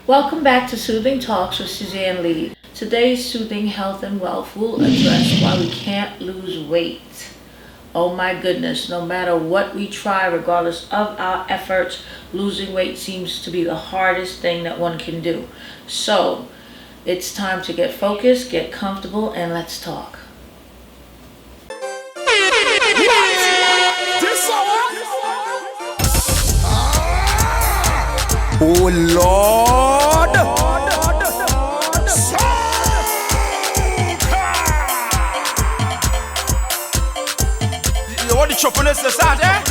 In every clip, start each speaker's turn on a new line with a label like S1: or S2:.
S1: Welcome back to Soothing Talks with Suzanne Lee. Today's Soothing Health and Wealth will address why we can't lose weight. Oh my goodness, no matter what we try, regardless of our efforts, losing weight seems to be the hardest thing that one can do. So, it's time to get focused, get comfortable, and let's talk.
S2: Oh Lord! What the choppiness is out there?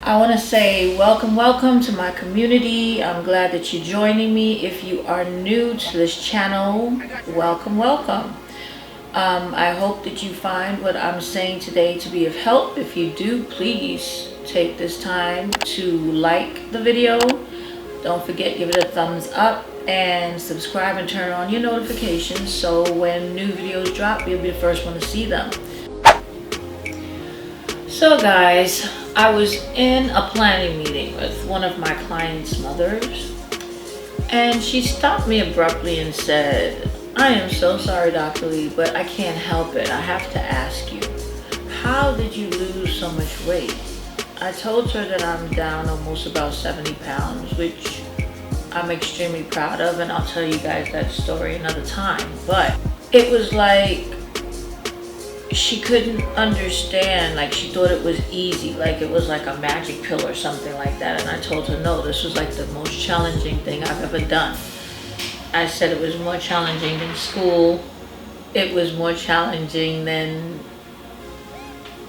S1: I want to say welcome to my community. I'm glad that you're joining me. If you are new to this channel, welcome. I hope that you find what I'm saying today to be of help. If you do, please take this time to like the video. Don't forget, give it a thumbs up and subscribe and turn on your notifications so when new videos drop, you'll be the first one to see them. So guys, I was in a planning meeting with one of my clients' mothers, and she stopped me abruptly and said, "I am so sorry, Dr. Lee, but I can't help it. I have to ask you, how did you lose so much weight?" I told her that I'm down almost about 70 pounds, which I'm extremely proud of, and I'll tell you guys that story another time. But it was like, she couldn't understand, like she thought it was easy, like it was like a magic pill or something like that. And I told her, no, this was like the most challenging thing I've ever done. I said it was more challenging than school. It was more challenging than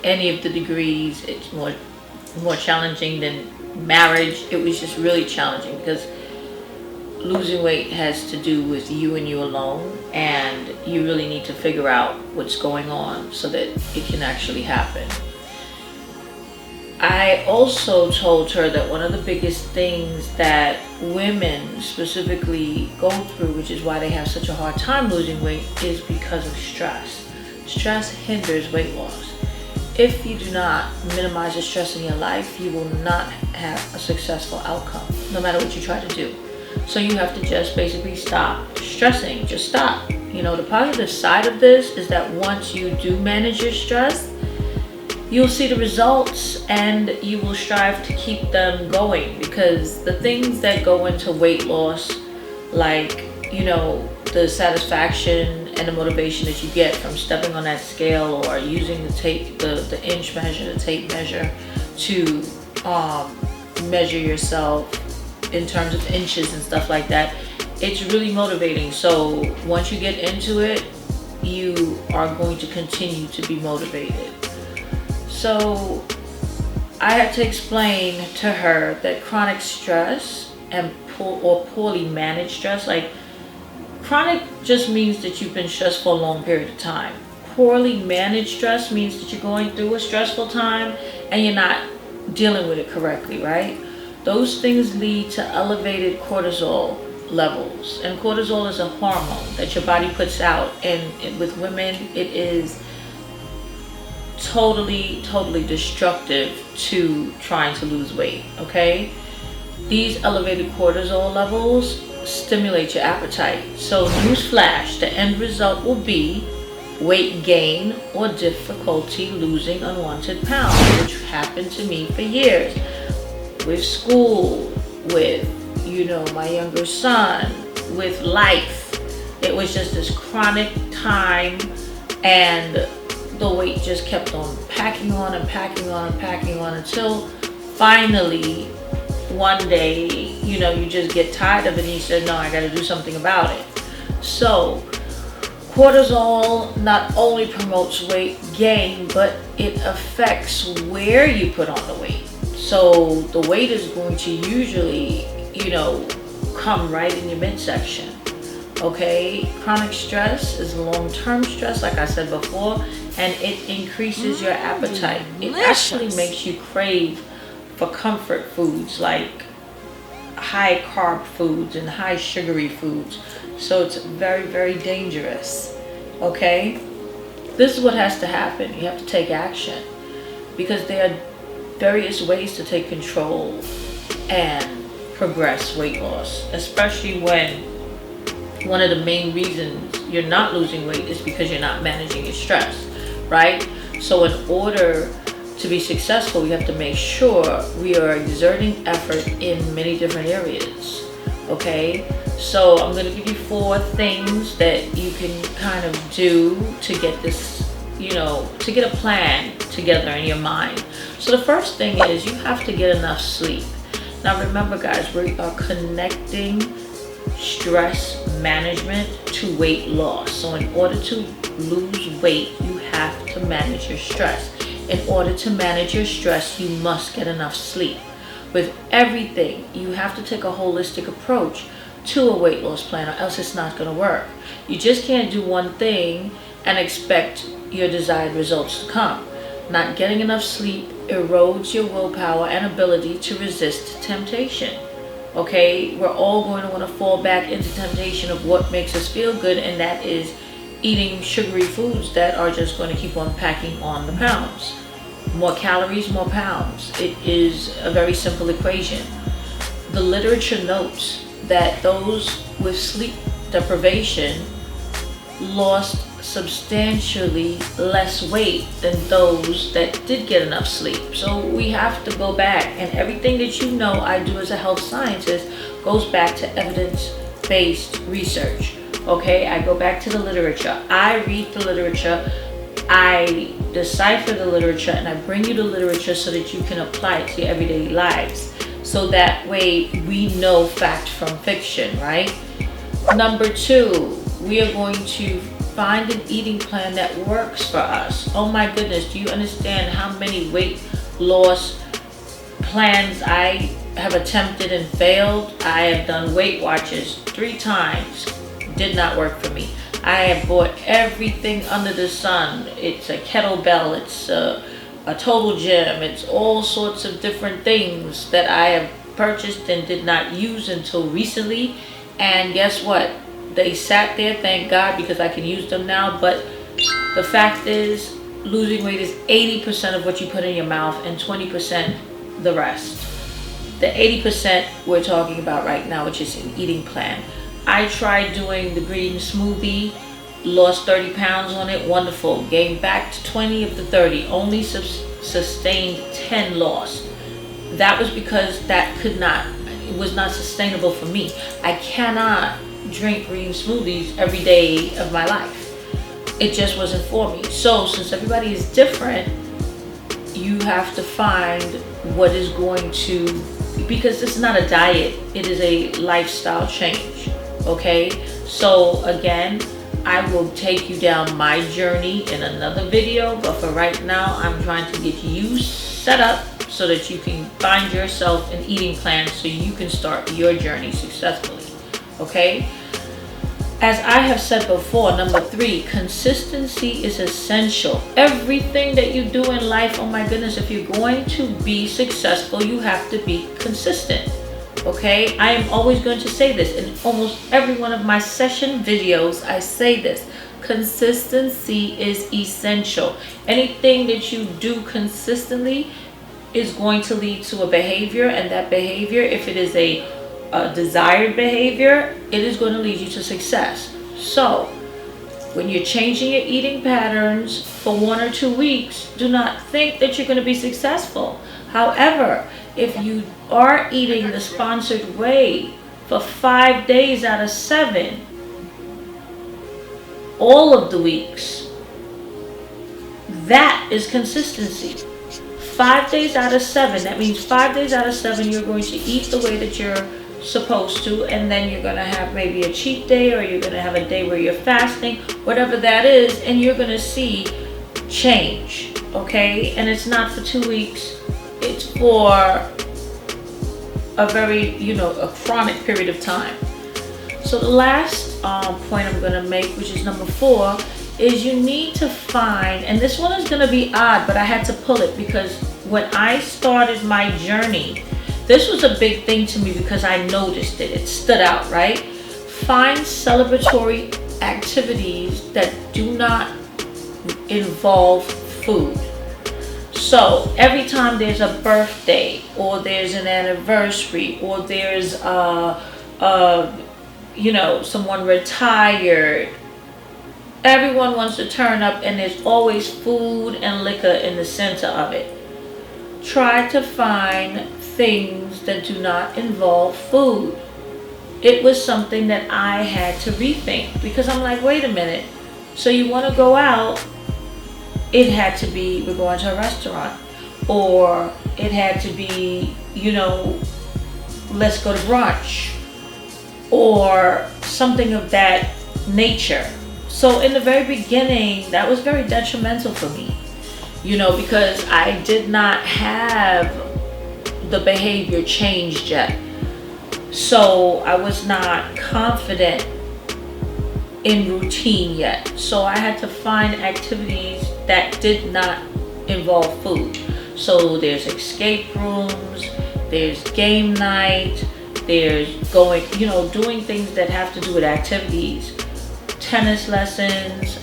S1: any of the degrees. It's more challenging than marriage. It was just really challenging because losing weight has to do with you and you alone, and you really need to figure out what's going on so that it can actually happen. I also told her that one of the biggest things that women specifically go through, which is why they have such a hard time losing weight, is because of stress. Stress hinders weight loss. If you do not minimize the stress in your life, you will not have a successful outcome, no matter what you try to do. So you have to just basically stop stressing. Just stop. You know, the positive side of this is that once you do manage your stress, you'll see the results and you will strive to keep them going, because the things that go into weight loss, like, you know, the satisfaction and the motivation that you get from stepping on that scale or using the tape, the inch measure, the tape measure to measure yourself in terms of inches and stuff like that, it's really motivating. So once you get into it, you are going to continue to be motivated. So I had to explain to her that chronic stress and poorly managed stress, like chronic just means that you've been stressed for a long period of time. Poorly managed stress means that you're going through a stressful time and you're not dealing with it correctly, right? Those things lead to elevated cortisol levels, and cortisol is a hormone that your body puts out, and with women it is totally destructive to trying to lose weight. Okay, these elevated cortisol levels stimulate your appetite. So newsflash, the end result will be weight gain or difficulty losing unwanted pounds, which happened to me for years. With school, with, you know, my younger son, with life. It was just this chronic time, and the weight just kept on packing on until finally one day, you know, you just get tired of it and you said, no, I got to do something about it. So cortisol not only promotes weight gain, but it affects where you put on the weight. So the weight is going to usually, you know, come right in your midsection. Okay, chronic stress is long-term stress, like I said before, and it increases your appetite. It actually makes you crave for comfort foods like high carb foods and high sugary foods. So it's very, very dangerous. Okay? This is what has to happen. You have to take action, because there are various ways to take control and progress weight loss, especially when one of the main reasons you're not losing weight is because you're not managing your stress, right? So in order to be successful, we have to make sure we are exerting effort in many different areas. Okay, so I'm going to give you 4 things that you can kind of do to get this, to get a plan together in your mind. So the first thing is you have to get enough sleep. Now remember, guys, we are connecting stress management to weight loss. So in order to lose weight, you have to manage your stress. In order to manage your stress, you must get enough sleep. With everything, you have to take a holistic approach to a weight loss plan, or else it's not going to work. You just can't do one thing and expect your desired results to come. Not getting enough sleep erodes your willpower and ability to resist temptation. Okay, we're all going to want to fall back into temptation of what makes us feel good, and that is eating sugary foods that are just going to keep on packing on the pounds. More calories, more pounds. It is a very simple equation. The literature notes that those with sleep deprivation lost substantially less weight than those that did get enough sleep. So we have to go back, and everything that you know I do as a health scientist goes back to evidence-based research. Okay, I go back to the literature. I read the literature, I decipher the literature, and I bring you the literature so that you can apply it to your everyday lives. So that way we know fact from fiction, right? Number 2, we are going to find an eating plan that works for us. Oh my goodness, do you understand how many weight loss plans I have attempted and failed? I have done Weight Watchers 3 times. Did not work for me. I have bought everything under the sun. It's a kettlebell, it's a total gym, it's all sorts of different things that I have purchased and did not use until recently. And guess what? They sat there, thank God, because I can use them now. But the fact is, losing weight is 80% of what you put in your mouth and 20% the rest. The 80% we're talking about right now, which is an eating plan. I tried doing the green smoothie, lost 30 pounds on it, wonderful. Gained back to 20 of the 30, only sustained 10 loss. That was because it was not sustainable for me. I cannot drink green smoothies every day of my life. It just wasn't for me. So since everybody is different, you have to find what is going to, because this is not a diet, it is a lifestyle change. Okay, so again, I will take you down my journey in another video, but for right now, I'm trying to get you set up so that you can find yourself an eating plan so you can start your journey successfully. Okay, as I have said before, number 3, consistency is essential. Everything that you do in life, oh my goodness, if you're going to be successful, you have to be consistent. Okay, I am always going to say this in almost every one of my session videos. I say this: consistency is essential. Anything that you do consistently is going to lead to a behavior, and that behavior, if it is a desired behavior, it is going to lead you to success. So when you're changing your eating patterns for 1 or 2 weeks, do not think that you're going to be successful. However, if you are eating the sponsored way for 5 days out of 7, all of the weeks, that is consistency. 5 days out of 7, that means 5 days out of 7 you're going to eat the way that you're supposed to, and then you're going to have maybe a cheat day, or you're going to have a day where you're fasting, whatever that is, and you're going to see change. Okay, and it's not for 2 weeks, it's for a very, a chronic period of time. So the last point I'm going to make, which is number 4, is you need to find, and this one is going to be odd, but I had to pull it because when I started my journey, this was a big thing to me because I noticed it. It stood out, right? Find celebratory activities that do not involve food. So every time there's a birthday or there's an anniversary or there's someone retired, everyone wants to turn up and there's always food and liquor in the center of it. Try to find things that do not involve food. It was something that I had to rethink because I'm like, wait a minute. So you want to go out? It had to be, we're going to a restaurant. Or it had to be, let's go to brunch. Or something of that nature. So in the very beginning, that was very detrimental for me. Because I did not have the behavior changed yet. So I was not confident in routine yet. So I had to find activities that did not involve food. So there's escape rooms, there's game night, there's going, doing things that have to do with activities, tennis lessons,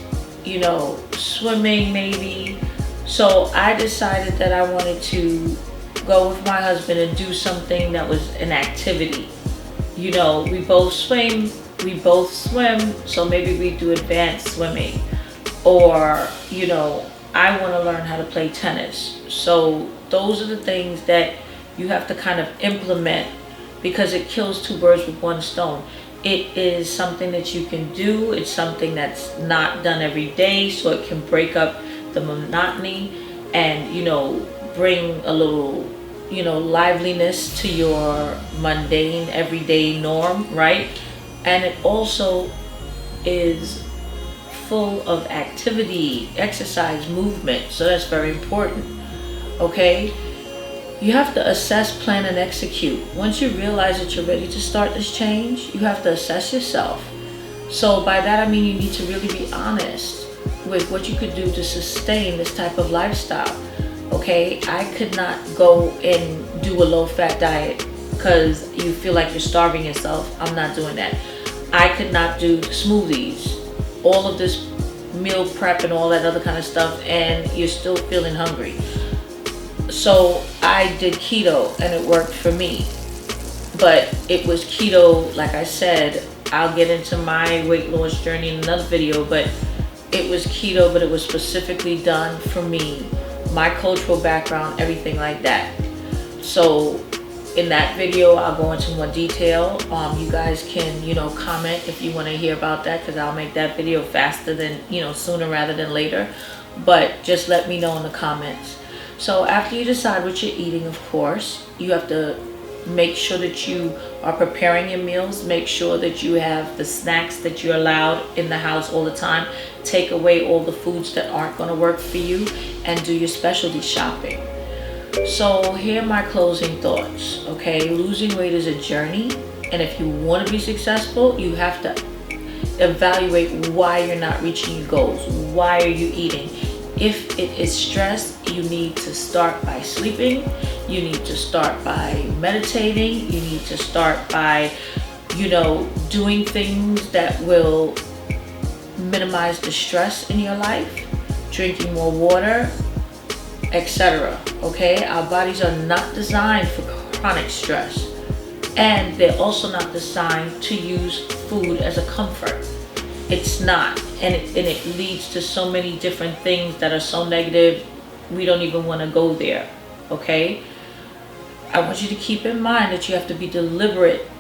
S1: swimming maybe. So I decided that I wanted to go with my husband and do something that was an activity. We both swim, so maybe we do advanced swimming. Or, I want to learn how to play tennis. So those are the things that you have to kind of implement because it kills two birds with one stone. It is something that you can do. It's something that's not done every day, so it can break up the monotony and, bring a little, liveliness to your mundane, everyday norm, right? And it also is full of activity, exercise, movement. So that's very important, okay? You have to assess, plan, and execute. Once you realize that you're ready to start this change, you have to assess yourself. So by that I mean you need to really be honest with what you could do to sustain this type of lifestyle. Okay, I could not go and do a low-fat diet because you feel like you're starving yourself. I'm not doing that. I could not do smoothies, all of this meal prep and all that other kind of stuff, and you're still feeling hungry. So I did keto and it worked for me. But it was keto, like I said, I'll get into my weight loss journey in another video, but it was keto, but it was specifically done for me, my cultural background, everything like that. So in that video, I'll go into more detail. You guys can, comment if you want to hear about that, because I'll make that video faster than, sooner rather than later. But just let me know in the comments. So after you decide what you're eating, of course, you have to make sure that you are preparing your meals. Make sure that you have the snacks that you're allowed in the house all the time. Take away all the foods that aren't going to work for you and do your specialty shopping. So here are my closing thoughts, okay? Losing weight is a journey, and if you want to be successful, you have to evaluate why you're not reaching your goals. Why are you eating? If it is stress, you need to start by sleeping. You need to start by meditating. You need to start by, doing things that will minimize the stress in your life, drinking more water, etc. Okay, our bodies are not designed for chronic stress, and they're also not designed to use food as a comfort. It's not, and it leads to so many different things that are so negative, we don't even want to go there. Okay, I want you to keep in mind that you have to be deliberate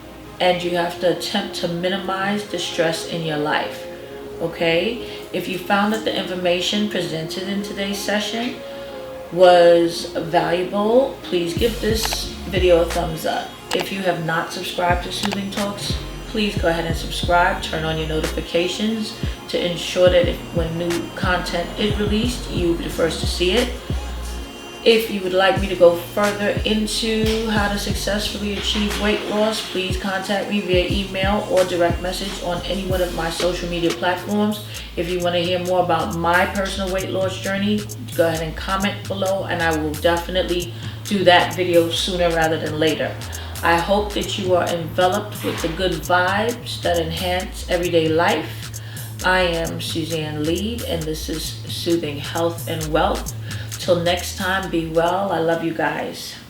S1: and you have to attempt to minimize the stress in your life. Okay, if you found that the information presented in today's session was valuable, please give this video a thumbs up. If you have not subscribed to Suuthing Talks, please go ahead and subscribe. Turn on your notifications to ensure that when new content is released, you'll be the first to see it. If you would like me to go further into how to successfully achieve weight loss, please contact me via email or direct message on any one of my social media platforms. If you want to hear more about my personal weight loss journey, go ahead and comment below, and I will definitely do that video sooner rather than later. I hope that you are enveloped with the good vibes that enhance everyday life. I am Suzanne Lead, and this is Soothing Health and Wealth. Till next time, be well. I love you guys.